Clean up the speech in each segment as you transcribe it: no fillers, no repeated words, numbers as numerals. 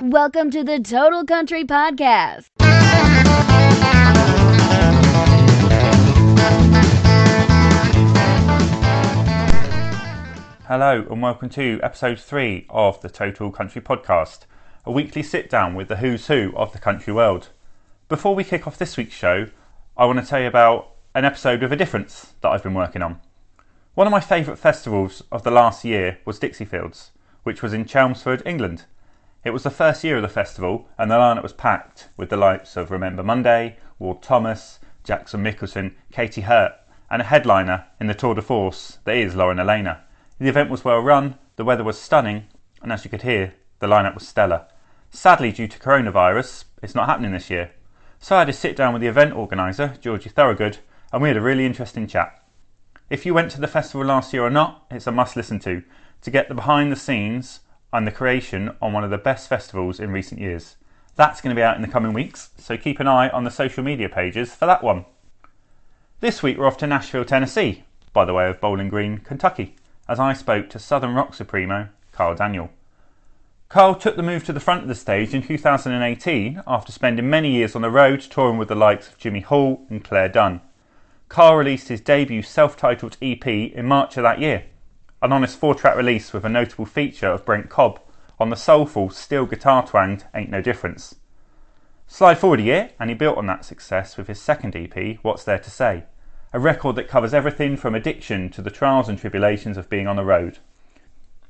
Welcome to the Total Country Podcast. Hello and welcome to episode 3 of the Total Country Podcast, a weekly sit down with the who's who of the country world. Before we kick off this week's show, I want to tell you about an episode with a difference that I've been working on. One of my favourite festivals of the last year was Dixiefields, which was in Chelmsford, England. It was the first year of the festival and the lineup was packed with the likes of Remember Monday, Ward Thomas, Jackson Mickelson, Katie Hurt and a headliner in the tour de force that is Lauren Elena. The event was well run, the weather was stunning and as you could hear, the lineup was stellar. Sadly, due to coronavirus, it's not happening this year. So I had a sit down with the event organiser, Georgie Thorogood, and we had a really interesting chat. If you went to the festival last year or not, it's a must listen to get the behind the scenes and the creation on one of the best festivals in recent years. That's going to be out in the coming weeks, so keep an eye on the social media pages for that one. This week we're off to Nashville, Tennessee, by the way of Bowling Green, Kentucky, as I spoke to Southern Rock Supremo, Carl Daniel. Carl took the move to the front of the stage in 2018 after spending many years on the road touring with the likes of Jimmy Hall and Claire Dunn. Carl released his debut self-titled EP in March of that year, an honest 4-track release with a notable feature of Brent Cobb on the soulful, steel guitar-twanged Ain't No Difference. Slide forward a year and he built on that success with his second EP, What's There to Say, a record that covers everything from addiction to the trials and tribulations of being on the road.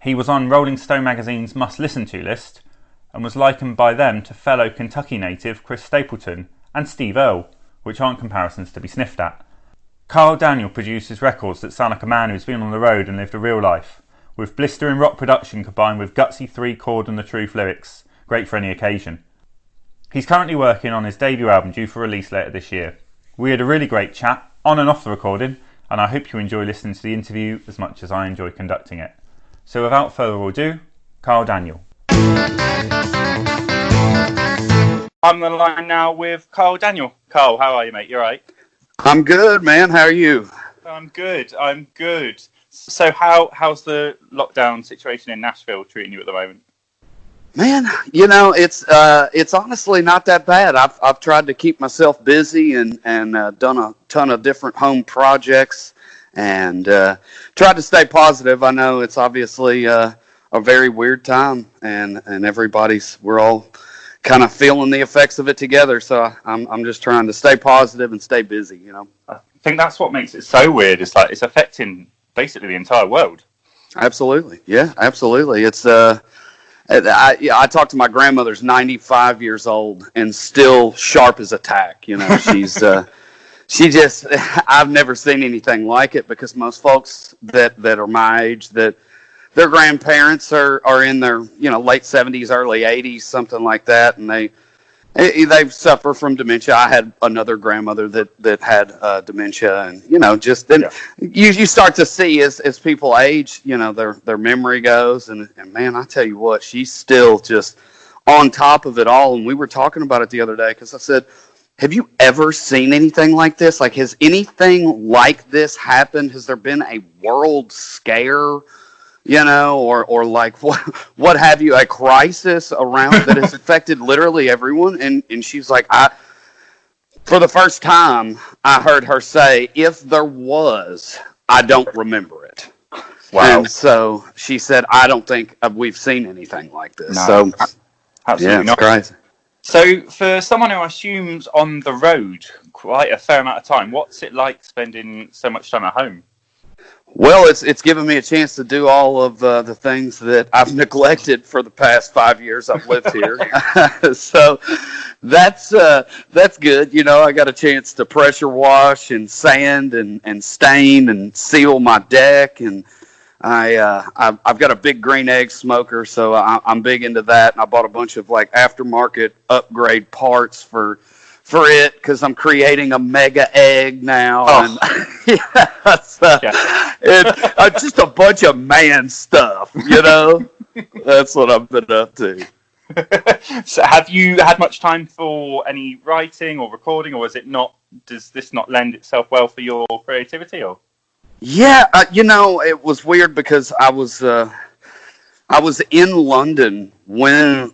He was on Rolling Stone magazine's Must Listen To list and was likened by them to fellow Kentucky native Chris Stapleton and Steve Earle, which aren't comparisons to be sniffed at. Carl Daniel produces records that sound like a man who's been on the road and lived a real life, with blistering rock production combined with gutsy 3-chord and the truth lyrics, great for any occasion. He's currently working on his debut album due for release later this year. We had a really great chat, on and off the recording, and I hope you enjoy listening to the interview as much as I enjoy conducting it. So without further ado, Carl Daniel. I'm on the line now with Carl Daniel. Carl, how are you, mate? You alright? I'm good, man. How are you? I'm good. So how's the lockdown situation in Nashville treating you at the moment? Man, it's honestly not that bad. I've tried to keep myself busy and done a ton of different home projects and tried to stay positive. I know it's obviously a very weird time and we're all kind of feeling the effects of it together. So I'm just trying to stay positive and stay busy, you know. I think that's what makes it so weird. It's like it's affecting basically the entire world. Absolutely. Yeah, absolutely. It's I talked to my grandmother's 95 years old and still sharp as a tack. You know, she's I've never seen anything like it because most folks that are my age that their grandparents are in their late 70s, early 80s, something like that, and they suffer from dementia. I had another grandmother that had dementia, and you start to see as people age, their memory goes, and man, I tell you what, she's still just on top of it all. And we were talking about it the other day because I said, have you ever seen anything like this? Like, has anything like this happened? Has there been a world scare? Or like what have you, a crisis around that has affected literally everyone. And she's like, for the first time, I heard her say, if there was, I don't remember it. Wow. And so she said, I don't think we've seen anything like this. No, so absolutely not. Crazy. So for someone who assumes on the road quite a fair amount of time, what's it like spending so much time at home? Well, it's given me a chance to do all of the things that I've neglected for the past 5 years I've lived here. So that's good. I got a chance to pressure wash and sand and stain and seal my deck, and I've got a big green egg smoker, so I'm big into that. And I bought a bunch of like aftermarket upgrade parts for it because I'm creating a mega egg now. Oh. And it's just a bunch of man stuff, That's what I've been up to. So have you had much time for any writing or recording, or does this not lend itself well for your creativity? Or Yeah, it was weird because I was in London when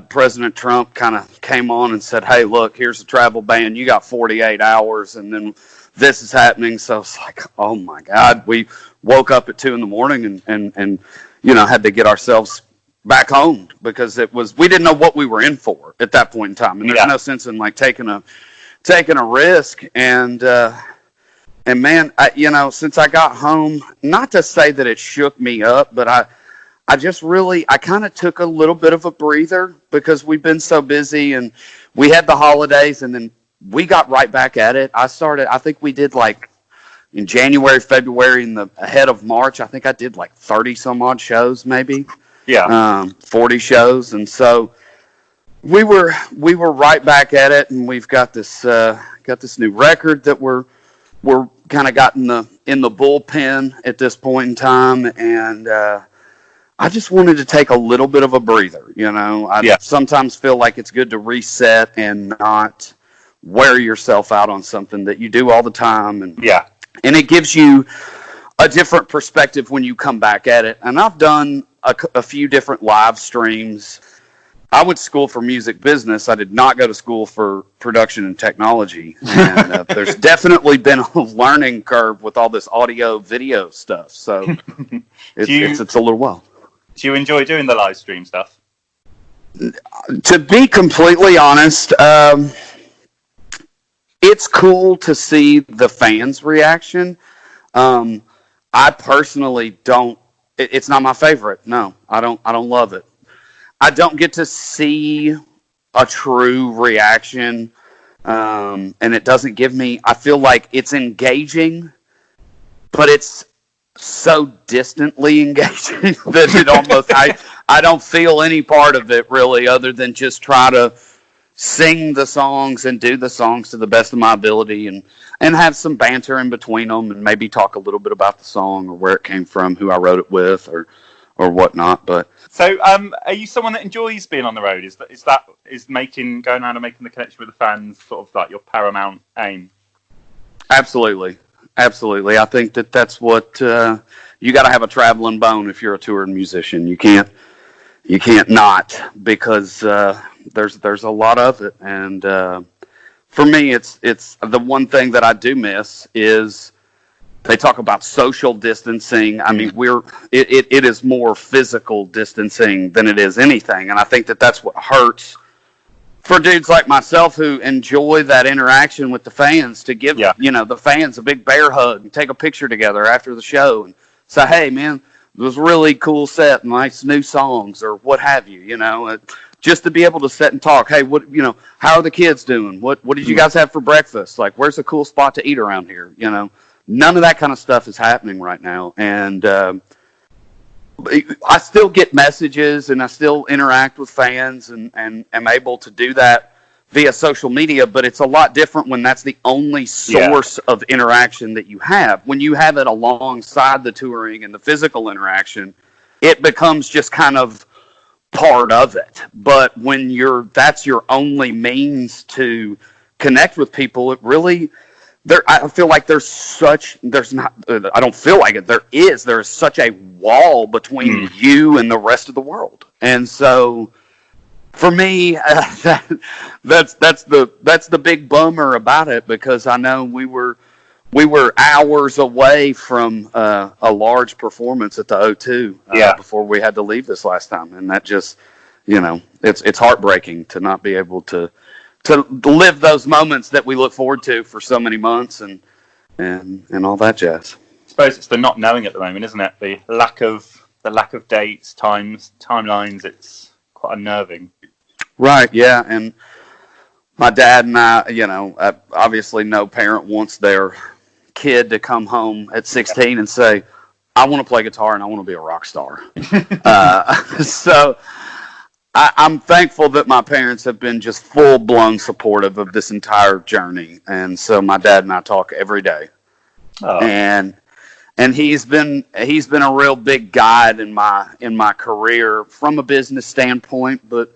President Trump kind of came on and said, "Hey, look, here's a travel ban. You got 48 hours, and then this is happening." So it's like, oh my God, we woke up at 2 in the morning and had to get ourselves back home because we didn't know what we were in for at that point in time, and there's no sense in like taking a risk. And man, since I got home, not to say that it shook me up, but I kind of took a little bit of a breather because we've been so busy and we had the holidays and then we got right back at it. I think we did like in January, February, and the ahead of March, I think I did like 30 some odd shows, maybe. Yeah. 40 shows. And so we were right back at it, and we've got this new record that we're kind of got in the bullpen at this point in time, and I just wanted to take a little bit of a breather. I sometimes feel like it's good to reset and not wear yourself out on something that you do all the time, and it gives you a different perspective when you come back at it. And I've done a few different live streams. I went to school for music business. I did not go to school for production and technology. And there's definitely been a learning curve with all this audio video stuff. So it's a little wild. Do you enjoy doing the live stream stuff? To be completely honest, it's cool to see the fans' reaction. I personally don't. It's not my favorite. No, I don't love it. I don't get to see a true reaction, and it doesn't give me. I feel like it's engaging, but it's so distantly engaging that it almost I don't feel any part of it really, other than just try to sing the songs and do the songs to the best of my ability, and have some banter in between them, and maybe talk a little bit about the song or where it came from, who I wrote it with, or whatnot. But so, are you someone that enjoys being on the road? Is going around and making the connection with the fans sort of like your paramount aim? Absolutely. I think that's what you got to have, a traveling bone if you're a touring musician. You can't not, because there's a lot of it, and for me, it's the one thing that I do miss is they talk about social distancing. I mean, it is more physical distancing than it is anything, and I think that's what hurts for dudes like myself who enjoy that interaction with the fans, to give the fans a big bear hug and take a picture together after the show and say, "Hey, man, it was a really cool set, nice new songs," or what have you. Just to be able to sit and talk. Hey, how are the kids doing? What did you guys have for breakfast? Like, where's a cool spot to eat around here? None of that kind of stuff is happening right now, and I still get messages and I still interact with fans and am able to do that via social media, but it's a lot different when that's the only source of interaction that you have. When you have it alongside the touring and the physical interaction, it becomes just kind of part of it. But when that's your only means to connect with people, it really... I feel like there is such a wall between you and the rest of the world. And so for me, that's the big bummer about it, because I know we were hours away from a large performance at the O2 before we had to leave this last time. And that just, it's heartbreaking to not be able to live those moments that we look forward to for so many months and all that jazz. I suppose it's the not knowing at the moment, isn't it? The lack of dates, timelines. It's quite unnerving. Right. Yeah. And my dad and I, obviously no parent wants their kid to come home at 16 and say, "I want to play guitar and I want to be a rock star." So I'm thankful that my parents have been just full-blown supportive of this entire journey, and so my dad and I talk every day. Oh. And he's been a real big guide in my career from a business standpoint, but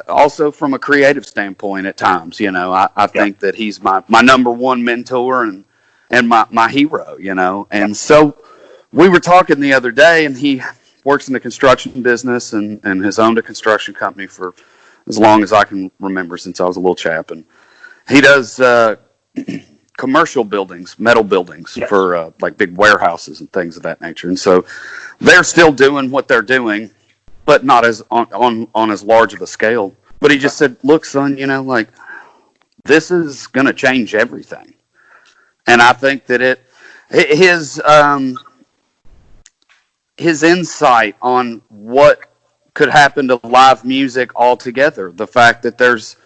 also from a creative standpoint at times. I think that he's my number one mentor, and my hero, you know. And so we were talking the other day, and he works in the construction business and has owned a construction company for as long as I can remember, since I was a little chap. And he does commercial buildings, metal buildings, for like big warehouses and things of that nature. And so they're still doing what they're doing, but not as on as large of a scale. But he just said, look, son, you know, like, this is going to change everything. And I think that his insight on what could happen to live music altogether, the fact that there's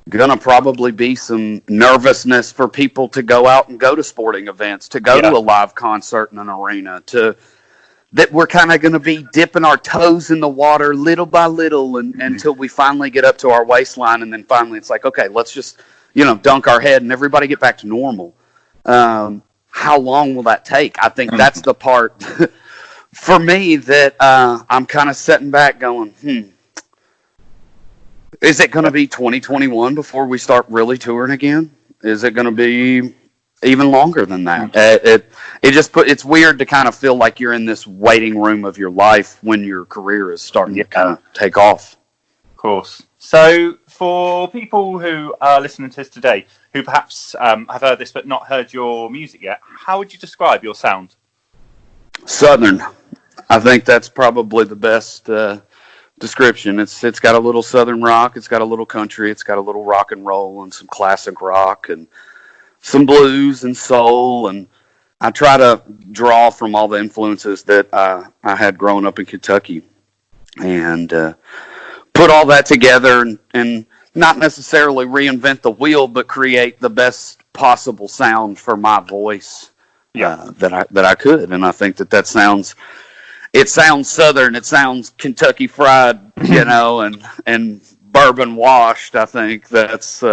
going to probably be some nervousness for people to go out and go to sporting events, to go to a live concert in an arena, that we're kind of going to be dipping our toes in the water little by little until we finally get up to our waistline, and then finally it's like, okay, let's just, you know, dunk our head and everybody get back to normal. How long will that take? I think that's the part for me that I'm kind of sitting back going, is it going to be 2021 before we start really touring again? Is it going to be even longer than that? It's weird to kind of feel like you're in this waiting room of your life when your career is starting to kind of take off. Of course. So for people who are listening to this today, who perhaps have heard this but not heard your music yet, how would you describe your sound? Southern. I think that's probably the best description. It's got a little Southern rock, it's got a little country, it's got a little rock and roll and some classic rock and some blues and soul. And I try to draw from all the influences that I had growing up in Kentucky and put all that together and not necessarily reinvent the wheel, but create the best possible sound for my voice that I could. And I think that sounds Southern, it sounds Kentucky fried, you know, and bourbon washed. I think that's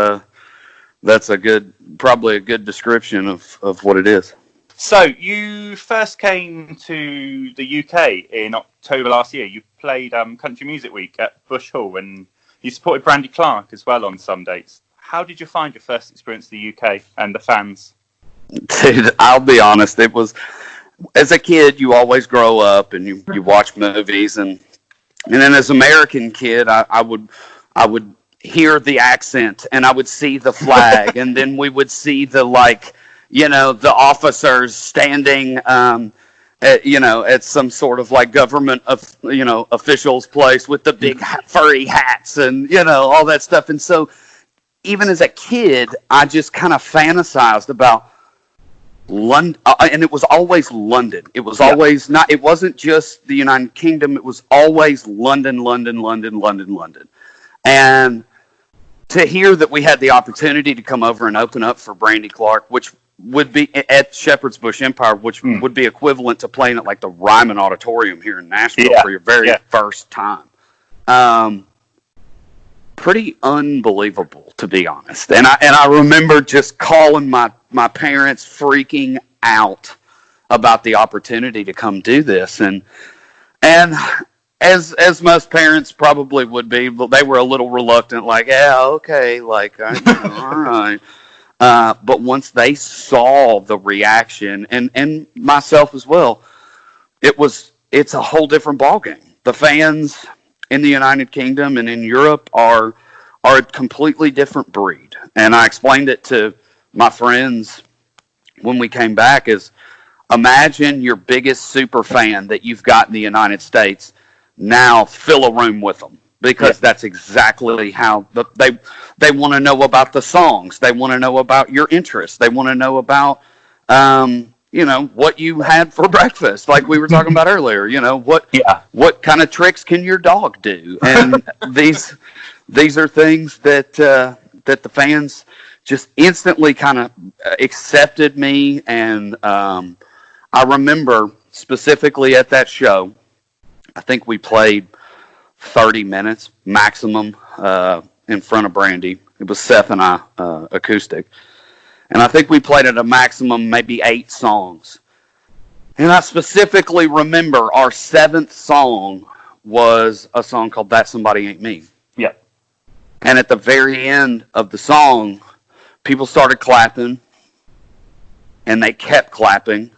probably a good description of what it is. So you first came to the UK in October last year. You played Country Music Week at Bush Hall, and you supported Brandy Clark as well on some dates. How did you find your first experience in the UK and the fans? Dude, I'll be honest. It was, as a kid, you always grow up and you watch movies, and then as an American kid, I would hear the accent and I would see the flag, and then we would see the, like, you know, the officers standing at some sort of like government of, you know, officials place with the big furry hats and, you know, all that stuff. And so even as a kid, I just kind of fantasized about London, and it was always London. It was always not, it wasn't just the United Kingdom. It was always London, London, London, London, London. And to hear that we had the opportunity to come over and open up for Brandy Clark, which would be at Shepherd's Bush Empire, which would be equivalent to playing at like the Ryman Auditorium here in Nashville for your very first time. Pretty unbelievable, to be honest. And I remember just calling my parents, freaking out about the opportunity to come do this. And as most parents probably would be, they were a little reluctant, like, yeah, okay, like, all right. But once they saw the reaction, and myself as well, it's a whole different ballgame. The fans in the United Kingdom and in Europe are a completely different breed. And I explained it to my friends when we came back is, imagine your biggest super fan that you've got in the United States, now fill a room with them. Because that's exactly how they want to know about the songs. They want to know about your interests. They want to know about, you know, what you had for breakfast, like we were talking about earlier. You know, what kind of tricks can your dog do? And these are things that the fans just instantly kind of accepted me. And I remember specifically at that show, I think we played 30 minutes maximum in front of Brandy. It was Seth and I acoustic. And I think we played at a maximum maybe 8 songs. And I specifically remember our 7th song was a song called That Somebody Ain't Me. Yeah. And at the very end of the song, people started clapping. and they kept clapping.